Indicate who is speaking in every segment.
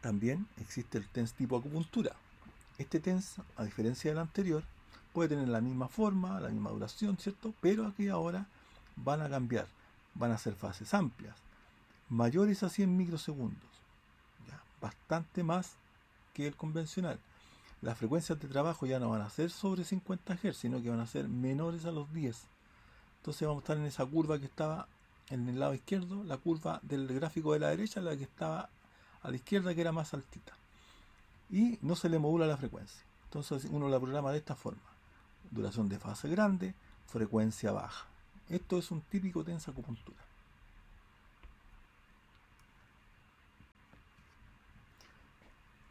Speaker 1: También existe el TENS tipo acupuntura. Este TENS, a diferencia del anterior, puede tener la misma forma, la misma duración, ¿cierto? Pero aquí ahora van a cambiar, van a ser fases amplias, mayores a 100 microsegundos, ¿ya? Bastante más que el convencional. Las frecuencias de trabajo ya no van a ser sobre 50 Hz, sino que van a ser menores a los 10. Entonces vamos a estar en esa curva que estaba en el lado izquierdo, la curva del gráfico de la derecha, la que estaba a la izquierda, que era más altita. Y no se le modula la frecuencia. Entonces uno la programa de esta forma: duración de fase grande, frecuencia baja. Esto es un típico TENS acupuntura.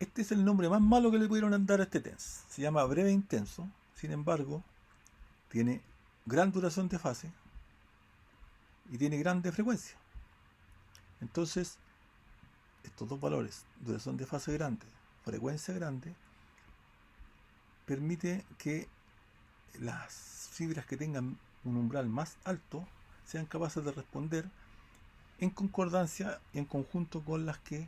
Speaker 1: Este es el nombre más malo que le pudieron dar a este TENS. Se llama breve intenso. Sin embargo, tiene gran duración de fase y tiene grande frecuencia. Entonces, estos dos valores, duración de fase grande, frecuencia grande, permite que las fibras que tengan un umbral más alto sean capaces de responder en concordancia y en conjunto con las que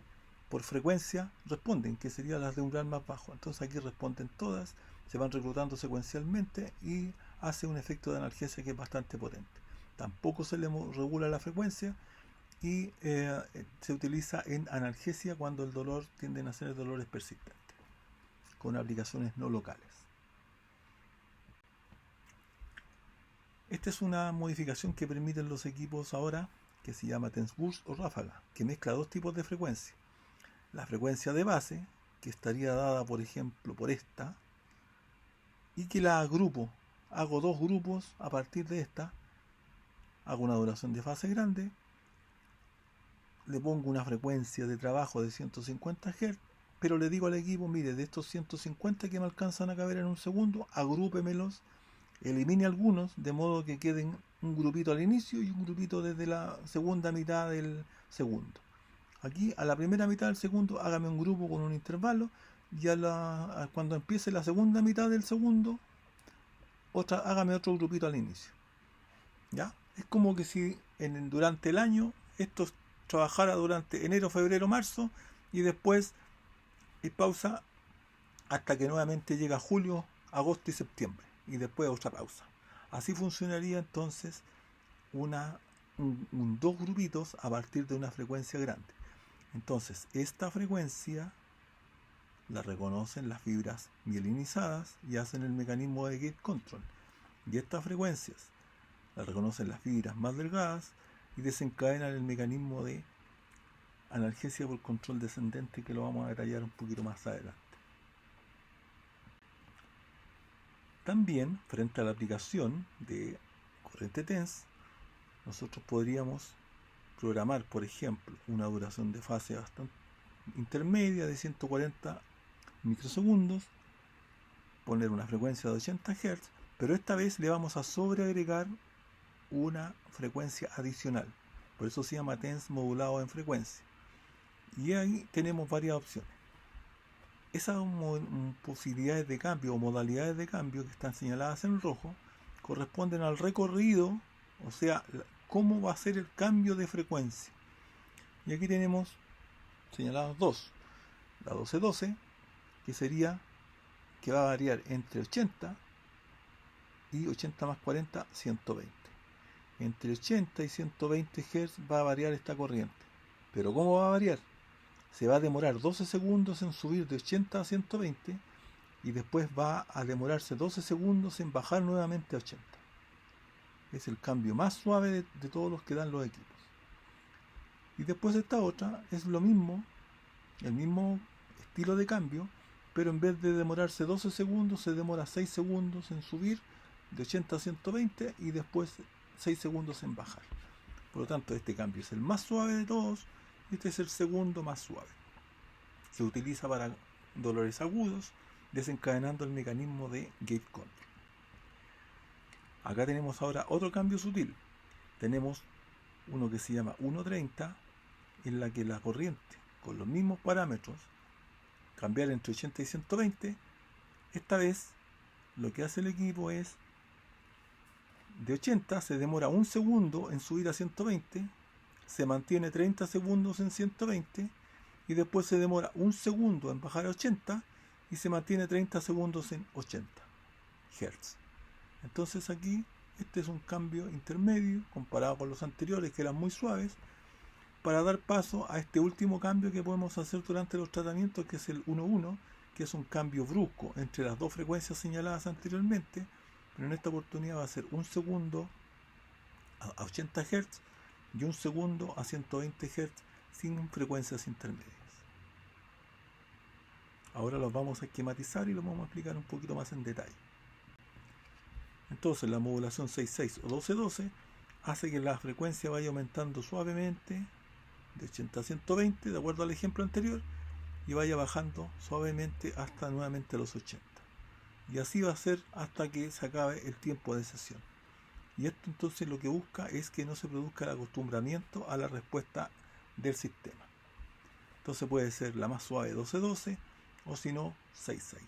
Speaker 1: por frecuencia responden, que serían las de umbral más bajo. Entonces aquí responden todas, se van reclutando secuencialmente y hace un efecto de analgesia que es bastante potente. Tampoco se le regula la frecuencia y se utiliza en analgesia cuando el dolor tienden a ser dolores persistentes, con aplicaciones no locales. Esta es una modificación que permiten los equipos ahora, que se llama TENS Burst o ráfaga, que mezcla dos tipos de frecuencia. La frecuencia de base, que estaría dada por ejemplo por esta, y que la agrupo, hago dos grupos a partir de esta, hago una duración de fase grande, le pongo una frecuencia de trabajo de 150 Hz, pero le digo al equipo: mire, de estos 150 que me alcanzan a caber en un segundo, agrúpemelos, elimine algunos, de modo que queden un grupito al inicio y un grupito desde la segunda mitad del segundo. Aquí, a la primera mitad del segundo, hágame un grupo con un intervalo, y cuando empiece la segunda mitad del segundo, hágame otro grupito al inicio. ¿Ya? Es como que si durante el año esto trabajara durante enero, febrero, marzo, y después pausa hasta que nuevamente llega julio, agosto y septiembre, y después otra pausa. Así funcionaría entonces dos grupitos a partir de una frecuencia grande. Entonces, esta frecuencia la reconocen las fibras mielinizadas y hacen el mecanismo de gate control. Y estas frecuencias la reconocen las fibras más delgadas y desencadenan el mecanismo de analgesia por control descendente, que lo vamos a detallar un poquito más adelante. También, frente a la aplicación de corriente TENS, nosotros podríamos programar, por ejemplo, una duración de fase bastante intermedia de 140 microsegundos, poner una frecuencia de 80 Hz, pero esta vez le vamos a sobreagregar una frecuencia adicional. Por eso se llama TENS modulado en frecuencia. Y ahí tenemos varias opciones. Esas posibilidades de cambio o modalidades de cambio que están señaladas en rojo corresponden al recorrido, o sea, cómo va a ser el cambio de frecuencia. Y aquí tenemos señalados dos: la 1212, que sería que va a variar entre 80 y 80 más 40, 120. Entre 80 y 120 Hz va a variar esta corriente. Pero ¿cómo va a variar? Se va a demorar 12 segundos en subir de 80 a 120 y después va a demorarse 12 segundos en bajar nuevamente a 80. Es el cambio más suave de todos los que dan los equipos. Y después esta otra es lo mismo, el mismo estilo de cambio, pero en vez de demorarse 12 segundos, se demora 6 segundos en subir de 80 a 120 y después 6 segundos en bajar. Por lo tanto, este cambio es el más suave de todos y este es el segundo más suave. Se utiliza para dolores agudos, desencadenando el mecanismo de gate control. Acá tenemos ahora otro cambio sutil. Tenemos uno que se llama 1.30, en la que la corriente, con los mismos parámetros, cambiar entre 80 y 120, esta vez lo que hace el equipo es, de 80 se demora un segundo en subir a 120, se mantiene 30 segundos en 120 y después se demora un segundo en bajar a 80 y se mantiene 30 segundos en 80 Hz. Entonces aquí este es un cambio intermedio comparado con los anteriores que eran muy suaves, para dar paso a este último cambio que podemos hacer durante los tratamientos, que es el 1-1, que es un cambio brusco entre las dos frecuencias señaladas anteriormente, pero en esta oportunidad va a ser un segundo a 80 Hz y un segundo a 120 Hz sin frecuencias intermedias. Ahora los vamos a esquematizar y los vamos a explicar un poquito más en detalle. Entonces la modulación 6.6 o 12.12 hace que la frecuencia vaya aumentando suavemente de 80 a 120, de acuerdo al ejemplo anterior, y vaya bajando suavemente hasta nuevamente los 80. Y así va a ser hasta que se acabe el tiempo de sesión. Y esto entonces lo que busca es que no se produzca el acostumbramiento a la respuesta del sistema. Entonces puede ser la más suave 12.12 o si no 6.6.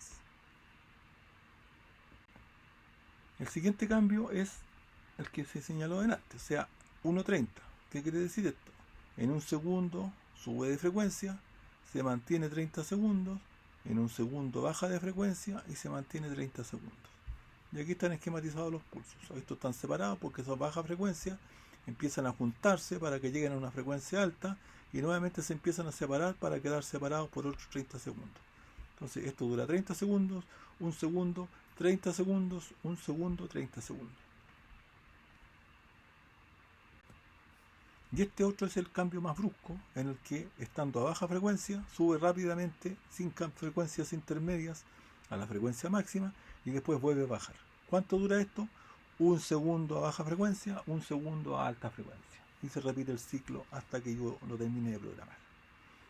Speaker 1: El siguiente cambio es el que se señaló antes, o sea 1.30. ¿Qué quiere decir esto? En un segundo sube de frecuencia, se mantiene 30 segundos, en un segundo baja de frecuencia y se mantiene 30 segundos. Y aquí están esquematizados los pulsos. Estos están separados porque esas bajas frecuencias empiezan a juntarse para que lleguen a una frecuencia alta y nuevamente se empiezan a separar para quedar separados por otros 30 segundos. Entonces esto dura 30 segundos, un segundo, 30 segundos, un segundo, 30 segundos. Y este otro es el cambio más brusco, en el que, estando a baja frecuencia, sube rápidamente, sin frecuencias intermedias, a la frecuencia máxima, y después vuelve a bajar. ¿Cuánto dura esto? Un segundo a baja frecuencia, un segundo a alta frecuencia. Y se repite el ciclo hasta que yo lo termine de programar.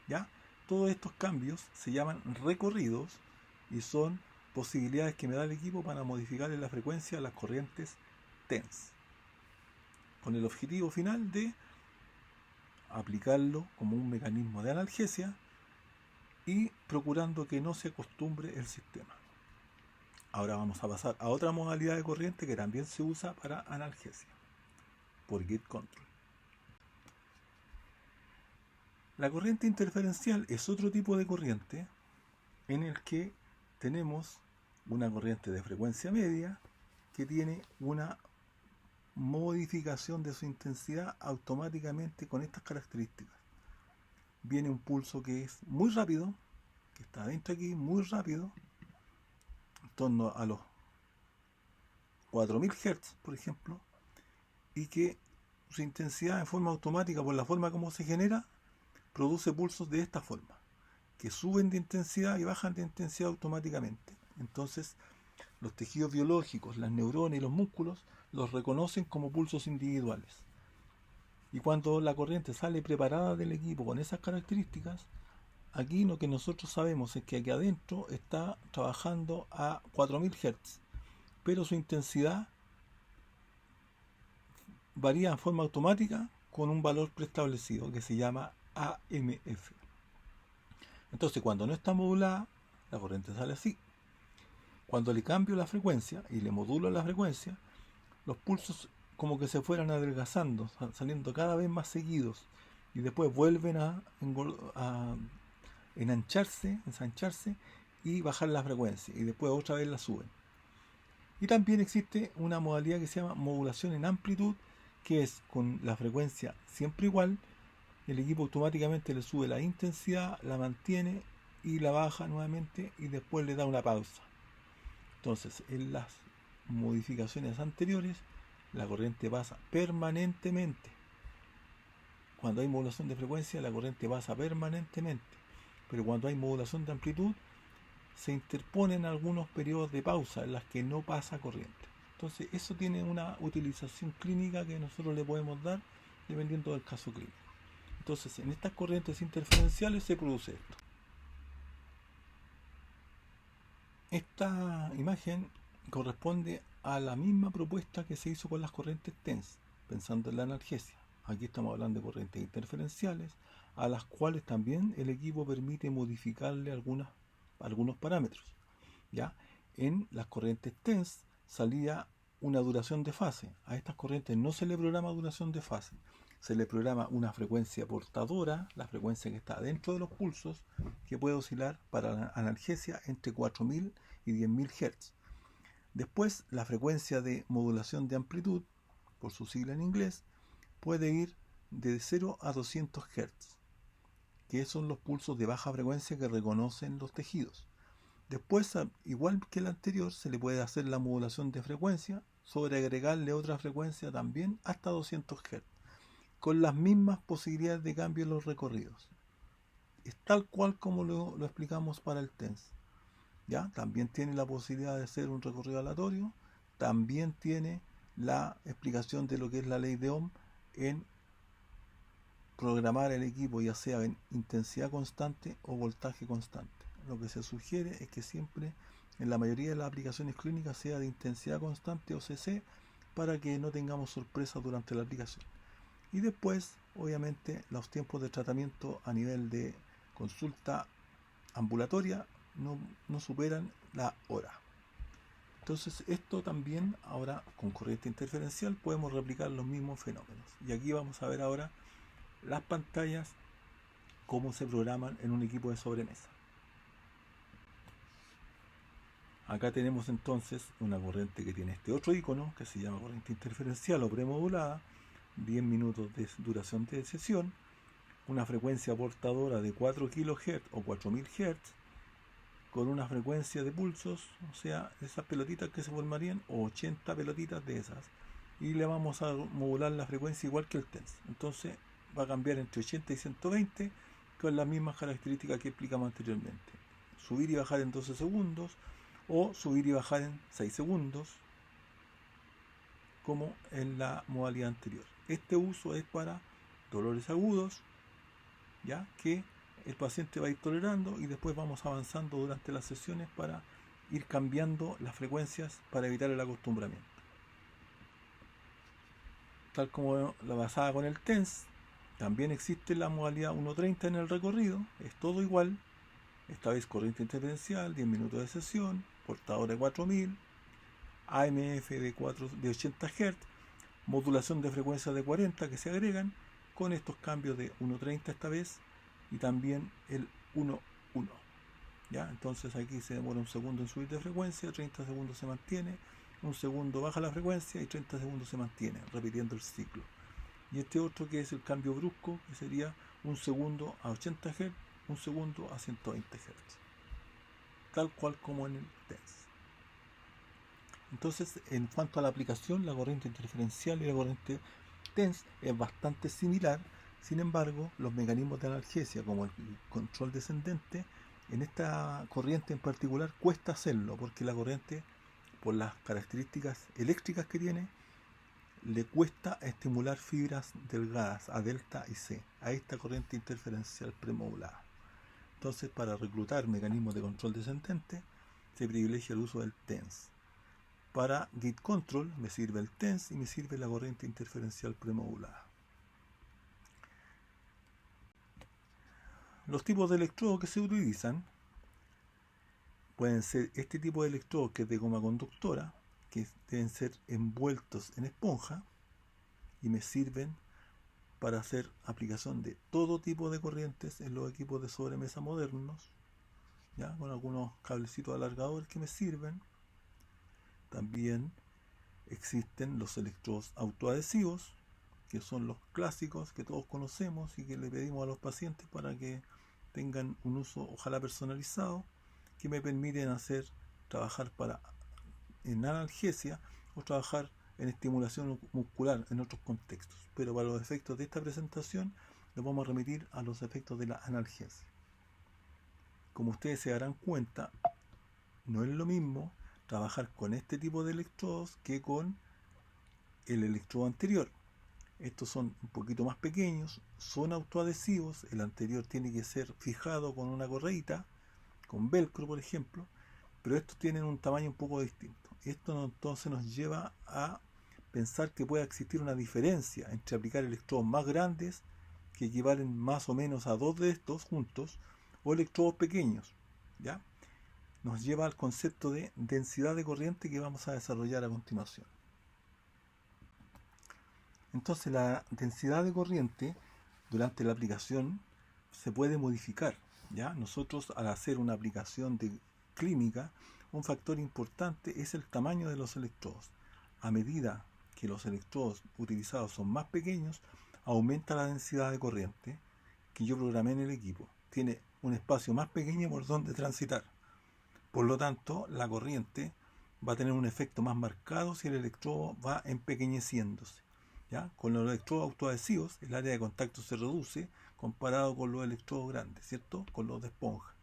Speaker 1: ¿Ya? Todos estos cambios se llaman recorridos y son posibilidades que me da el equipo para modificar en la frecuencia las corrientes TENS, con el objetivo final de aplicarlo como un mecanismo de analgesia y procurando que no se acostumbre el sistema. Ahora vamos a pasar a otra modalidad de corriente que también se usa para analgesia, por gate control. La corriente interferencial es otro tipo de corriente en el que tenemos una corriente de frecuencia media que tiene una modificación de su intensidad automáticamente con estas características. Viene un pulso que es muy rápido, que está dentro aquí, muy rápido, en torno a los 4000 Hz, por ejemplo, y que su intensidad en forma automática, por la forma como se genera, produce pulsos de esta forma, que suben de intensidad y bajan de intensidad automáticamente. Entonces, los tejidos biológicos, las neuronas y los músculos los reconocen como pulsos individuales. Y cuando la corriente sale preparada del equipo con esas características, aquí lo que nosotros sabemos es que aquí adentro está trabajando a 4000 Hz, pero su intensidad varía en forma automática con un valor preestablecido que se llama AMF. Entonces, cuando no está modulada, la corriente sale así. Cuando le cambio la frecuencia y le modulo la frecuencia, los pulsos como que se fueran adelgazando, saliendo cada vez más seguidos, y después vuelven a ensancharse y bajar la frecuencia, y después otra vez la suben. Y también existe una modalidad que se llama modulación en amplitud, que es con la frecuencia siempre igual, el equipo automáticamente le sube la intensidad, la mantiene y la baja nuevamente y después le da una pausa. Entonces, en las modificaciones anteriores, la corriente pasa permanentemente. Cuando hay modulación de frecuencia, la corriente pasa permanentemente. Pero cuando hay modulación de amplitud, se interponen algunos periodos de pausa en las que no pasa corriente. Entonces, eso tiene una utilización clínica que nosotros le podemos dar dependiendo del caso clínico. Entonces, en estas corrientes interferenciales se produce esto. Esta imagen corresponde a la misma propuesta que se hizo con las corrientes TENS, pensando en la analgesia. Aquí estamos hablando de corrientes interferenciales, a las cuales también el equipo permite modificarle algunos parámetros. ¿Ya? En las corrientes TENS salía una duración de fase. A estas corrientes no se le programa duración de fase, se le programa una frecuencia portadora, la frecuencia que está dentro de los pulsos, que puede oscilar para la analgesia entre 4000 y 10.000 Hz. Después, la frecuencia de modulación de amplitud, por su sigla en inglés, puede ir de 0 a 200 Hz, que son los pulsos de baja frecuencia que reconocen los tejidos. Después, igual que el anterior, se le puede hacer la modulación de frecuencia, sobre agregarle otra frecuencia también hasta 200 Hz, con las mismas posibilidades de cambio en los recorridos. Es tal cual como lo explicamos para el TENS. ¿Ya? También tiene la posibilidad de hacer un recorrido aleatorio, también tiene la explicación de lo que es la ley de Ohm en programar el equipo, ya sea en intensidad constante o voltaje constante. Lo que se sugiere es que siempre, en la mayoría de las aplicaciones clínicas, sea de intensidad constante o CC, para que no tengamos sorpresas durante la aplicación. Y después, obviamente, los tiempos de tratamiento a nivel de consulta ambulatoria no superan la hora. Entonces, esto también, ahora con corriente interferencial, podemos replicar los mismos fenómenos. Y aquí vamos a ver ahora las pantallas, cómo se programan en un equipo de sobremesa. Acá tenemos entonces una corriente que tiene este otro icono, que se llama corriente interferencial o premodulada, 10 minutos de duración de sesión, una frecuencia portadora de 4 kHz o 4000 Hz, con una frecuencia de pulsos, o sea, esas pelotitas que se formarían, o 80 pelotitas de esas, y le vamos a modular la frecuencia igual que el TENS. Entonces va a cambiar entre 80 y 120 con las mismas características que explicamos anteriormente: subir y bajar en 12 segundos o subir y bajar en 6 segundos, como en la modalidad anterior. Este uso es para dolores agudos, ya que el paciente va a ir tolerando, y después vamos avanzando durante las sesiones para ir cambiando las frecuencias para evitar el acostumbramiento. Tal como la basada con el TENS, también existe la modalidad 1.30 en el recorrido, es todo igual, esta vez corriente interferencial, 10 minutos de sesión, portador de 4000, AMF de 80 Hz, modulación de frecuencia de 40 que se agregan, con estos cambios de 1.30 esta vez, y también el 1.1. ¿Ya? Entonces aquí se demora un segundo en subir de frecuencia, 30 segundos se mantiene, un segundo baja la frecuencia y 30 segundos se mantiene, repitiendo el ciclo. Y este otro, que es el cambio brusco, que sería un segundo a 80 Hz, un segundo a 120 Hz, tal cual como en el TENS. Entonces, en cuanto a la aplicación, la corriente interferencial y la corriente TENS es bastante similar. Sin embargo, los mecanismos de analgesia, como el control descendente, en esta corriente en particular cuesta hacerlo, porque la corriente, por las características eléctricas que tiene, le cuesta estimular fibras delgadas a delta y C, a esta corriente interferencial premodulada. Entonces, para reclutar mecanismos de control descendente, se privilegia el uso del TENS. Para gate control me sirve el TENS y me sirve la corriente interferencial premodulada. Los tipos de electrodos que se utilizan pueden ser este tipo de electrodos, que es de goma conductora, que deben ser envueltos en esponja y me sirven para hacer aplicación de todo tipo de corrientes en los equipos de sobremesa modernos, ¿ya? Con algunos cablecitos alargadores que me sirven. También existen los electrodos autoadhesivos, que son los clásicos que todos conocemos y que le pedimos a los pacientes para que tengan un uso ojalá personalizado, que me permiten trabajar en analgesia o trabajar en estimulación muscular en otros contextos. Pero para los efectos de esta presentación nos vamos a remitir a los efectos de la analgesia. Como ustedes se darán cuenta, no es lo mismo trabajar con este tipo de electrodos que con el electrodo anterior. Estos son un poquito más pequeños, son autoadhesivos. El anterior tiene que ser fijado con una correita, con velcro por ejemplo, pero estos tienen un tamaño un poco distinto. Esto entonces nos lleva a pensar que puede existir una diferencia entre aplicar electrodos más grandes, que equivalen más o menos a 2 de estos juntos, o electrodos pequeños, ¿ya? Nos lleva al concepto de densidad de corriente que vamos a desarrollar a continuación. Entonces la densidad de corriente durante la aplicación se puede modificar, ¿ya? Nosotros, al hacer una aplicación de clínica, un factor importante es el tamaño de los electrodos. A medida que los electrodos utilizados son más pequeños, aumenta la densidad de corriente que yo programé en el equipo. Tiene un espacio más pequeño por donde transitar. Por lo tanto, la corriente va a tener un efecto más marcado si el electrodo va empequeñeciéndose, ¿ya? Con los electrodos autoadhesivos, el área de contacto se reduce comparado con los electrodos grandes, ¿cierto? Con los de esponja.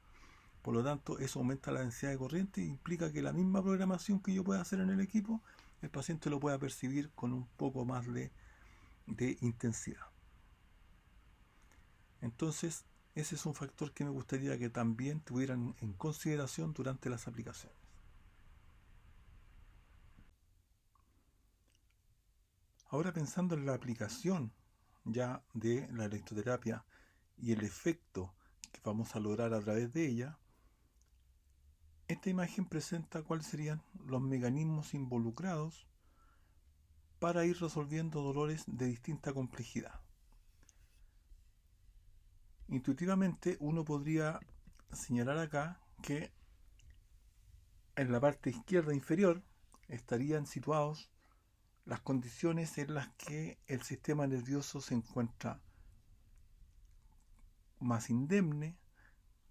Speaker 1: Por lo tanto, eso aumenta la densidad de corriente e implica que la misma programación que yo pueda hacer en el equipo, el paciente lo pueda percibir con un poco más de intensidad. Entonces, ese es un factor que me gustaría que también tuvieran en consideración durante las aplicaciones. Ahora, pensando en la aplicación ya de la electroterapia y el efecto que vamos a lograr a través de ella, esta imagen presenta cuáles serían los mecanismos involucrados para ir resolviendo dolores de distinta complejidad. Intuitivamente uno podría señalar acá que en la parte izquierda inferior estarían situados las condiciones en las que el sistema nervioso se encuentra más indemne,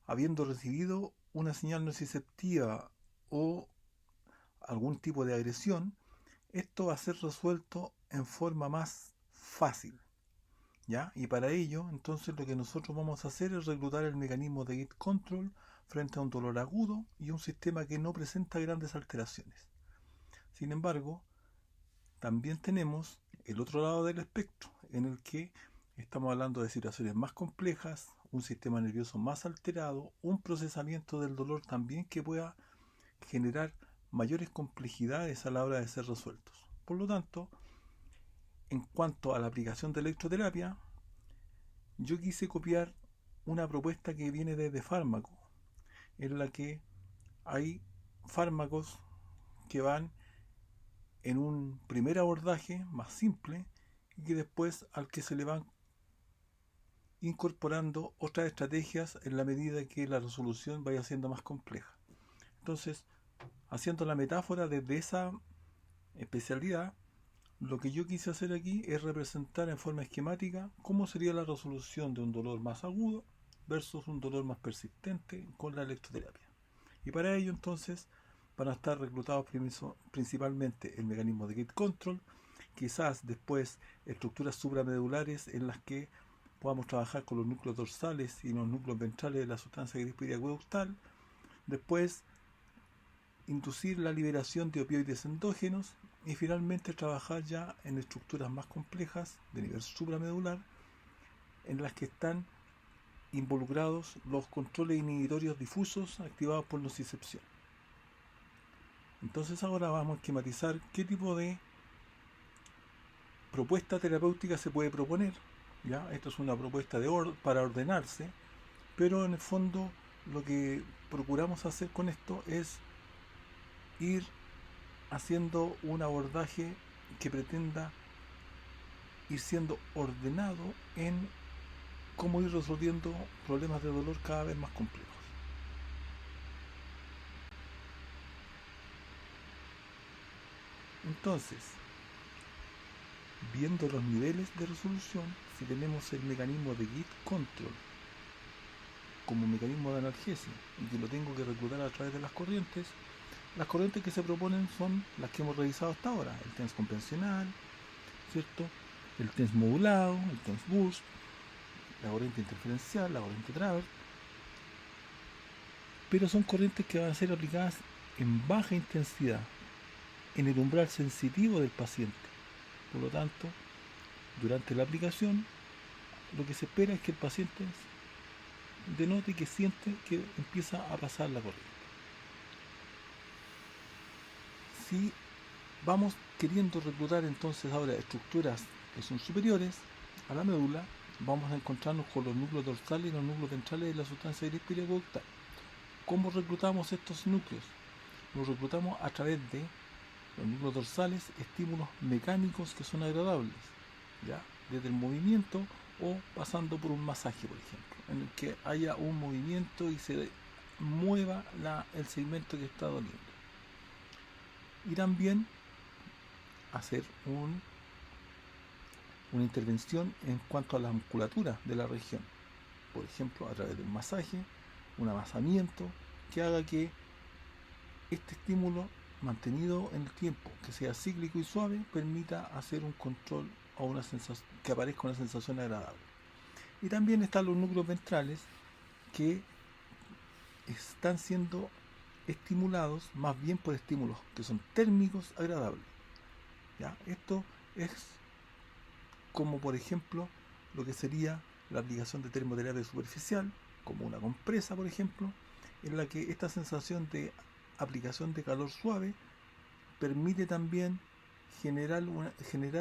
Speaker 1: habiendo recibido una señal nociceptiva o algún tipo de agresión. Esto va a ser resuelto en forma más fácil, ¿ya? Y para ello, entonces, lo que nosotros vamos a hacer es reclutar el mecanismo de gate control frente a un dolor agudo y un sistema que no presenta grandes alteraciones. Sin embargo, también tenemos el otro lado del espectro, en el que estamos hablando de situaciones más complejas, un sistema nervioso más alterado, un procesamiento del dolor también que pueda generar mayores complejidades a la hora de ser resueltos. Por lo tanto, en cuanto a la aplicación de electroterapia, yo quise copiar una propuesta que viene desde fármaco, en la que hay fármacos que van en un primer abordaje más simple y que después al que se le van incorporando otras estrategias en la medida que la resolución vaya siendo más compleja. Entonces, haciendo la metáfora desde esa especialidad, lo que yo quise hacer aquí es representar en forma esquemática cómo sería la resolución de un dolor más agudo versus un dolor más persistente con la electroterapia. Y para ello entonces van a estar reclutados principalmente el mecanismo de gate control, quizás después estructuras supramedulares en las que podamos trabajar con los núcleos dorsales y los núcleos ventrales de la sustancia gris acueductal, después inducir la liberación de opioides endógenos y finalmente trabajar ya en estructuras más complejas de nivel supramedular en las que están involucrados los controles inhibitorios difusos activados por nocicepción. Entonces ahora vamos a esquematizar qué tipo de propuesta terapéutica se puede proponer. ¿Ya? Esto es una propuesta para ordenarse, pero en el fondo lo que procuramos hacer con esto es ir haciendo un abordaje que pretenda ir siendo ordenado en cómo ir resolviendo problemas de dolor cada vez más complejos. Entonces, viendo los niveles de resolución, si tenemos el mecanismo de gate control como mecanismo de analgesia y que lo tengo que reclutar a través de las corrientes que se proponen son las que hemos revisado hasta ahora: el TENS convencional, ¿cierto? El TENS modulado, el TENS burst, la corriente interferencial, la corriente travers, pero son corrientes que van a ser aplicadas en baja intensidad, en el umbral sensitivo del paciente. Por lo tanto, durante la aplicación, lo que se espera es que el paciente denote que siente que empieza a pasar la corriente. Si vamos queriendo reclutar entonces ahora estructuras que son superiores a la médula, vamos a encontrarnos con los núcleos dorsales y los núcleos ventrales de la sustancia gris periacueductal. ¿Cómo reclutamos estos núcleos? Los reclutamos a través de los núcleos dorsales, estímulos mecánicos que son agradables. ¿ya? Desde el movimiento o pasando por un masaje, por ejemplo, en el que haya un movimiento y se mueva el segmento que está doliendo. Y también hacer una intervención en cuanto a la musculatura de la región, por ejemplo, a través de un masaje, un amasamiento, que haga que este estímulo mantenido en el tiempo, que sea cíclico y suave, permita hacer un control o una sensación, que aparezca una sensación agradable. Y también están los núcleos ventrales que están siendo estimulados más bien por estímulos que son térmicos agradables. ¿Ya? Esto es como, por ejemplo, lo que sería la aplicación de termoterapia superficial, como una compresa, por ejemplo, en la que esta sensación de aplicación de calor suave permite también generar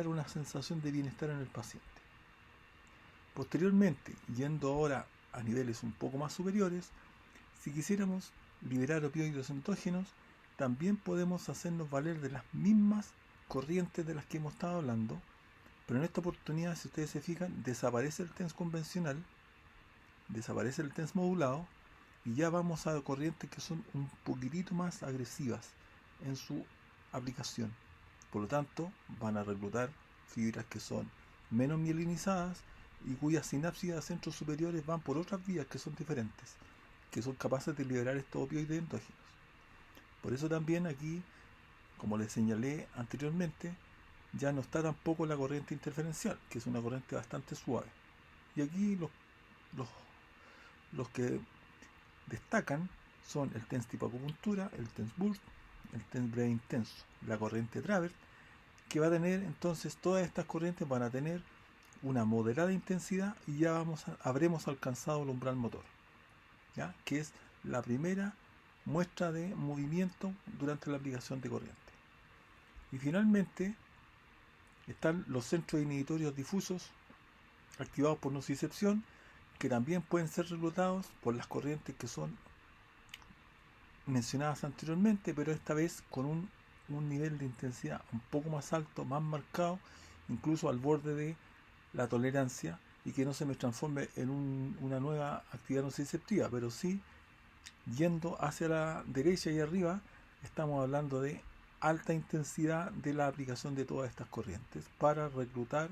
Speaker 1: una sensación de bienestar en el paciente. Posteriormente, yendo ahora a niveles un poco más superiores, si quisiéramos liberar opioides endógenos, también podemos hacernos valer de las mismas corrientes de las que hemos estado hablando, pero en esta oportunidad, si ustedes se fijan, desaparece el TENS convencional, desaparece el TENS modulado, y ya vamos a corrientes que son un poquitito más agresivas en su aplicación. Por lo tanto, van a reclutar fibras que son menos mielinizadas y cuyas sinapsis a centros superiores van por otras vías que son diferentes, que son capaces de liberar estos opioides endógenos. Por eso también aquí, como les señalé anteriormente, ya no está tampoco la corriente interferencial, que es una corriente bastante suave. Y aquí los que destacan son el TENS tipo acupuntura, el TENS burst, el TENS breve intenso, la corriente Travert, que va a tener entonces, todas estas corrientes van a tener una moderada intensidad y ya habremos alcanzado el umbral motor, ¿ya? Que es la primera muestra de movimiento durante la aplicación de corriente. Y finalmente están los centros inhibitorios difusos activados por nocicepción, que también pueden ser reclutados por las corrientes que son mencionadas anteriormente, pero esta vez con un nivel de intensidad un poco más alto, más marcado, incluso al borde de la tolerancia, y que no se me transforme en una nueva actividad nociceptiva, pero sí yendo hacia la derecha y arriba. Estamos hablando de alta intensidad de la aplicación de todas estas corrientes para reclutar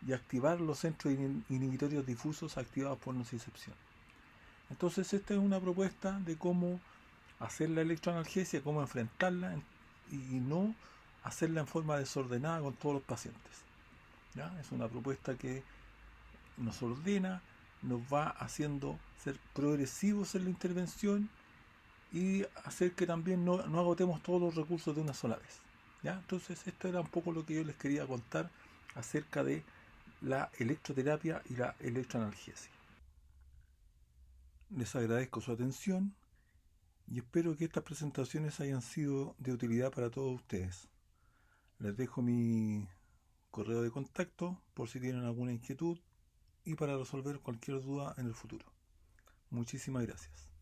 Speaker 1: y activar los centros inhibitorios difusos activados por nocicepción. Entonces esta es una propuesta de cómo hacer la electroanalgesia, cómo enfrentarla y no hacerla en forma desordenada con todos los pacientes. ¿Ya? Es una propuesta que nos ordena, nos va haciendo ser progresivos en la intervención y hacer que también no agotemos todos los recursos de una sola vez. ¿Ya? Entonces esto era un poco lo que yo les quería contar acerca de la electroterapia y la electroanalgesia. Les agradezco su atención y espero que estas presentaciones hayan sido de utilidad para todos ustedes. Les dejo mi correo de contacto por si tienen alguna inquietud y para resolver cualquier duda en el futuro. Muchísimas gracias.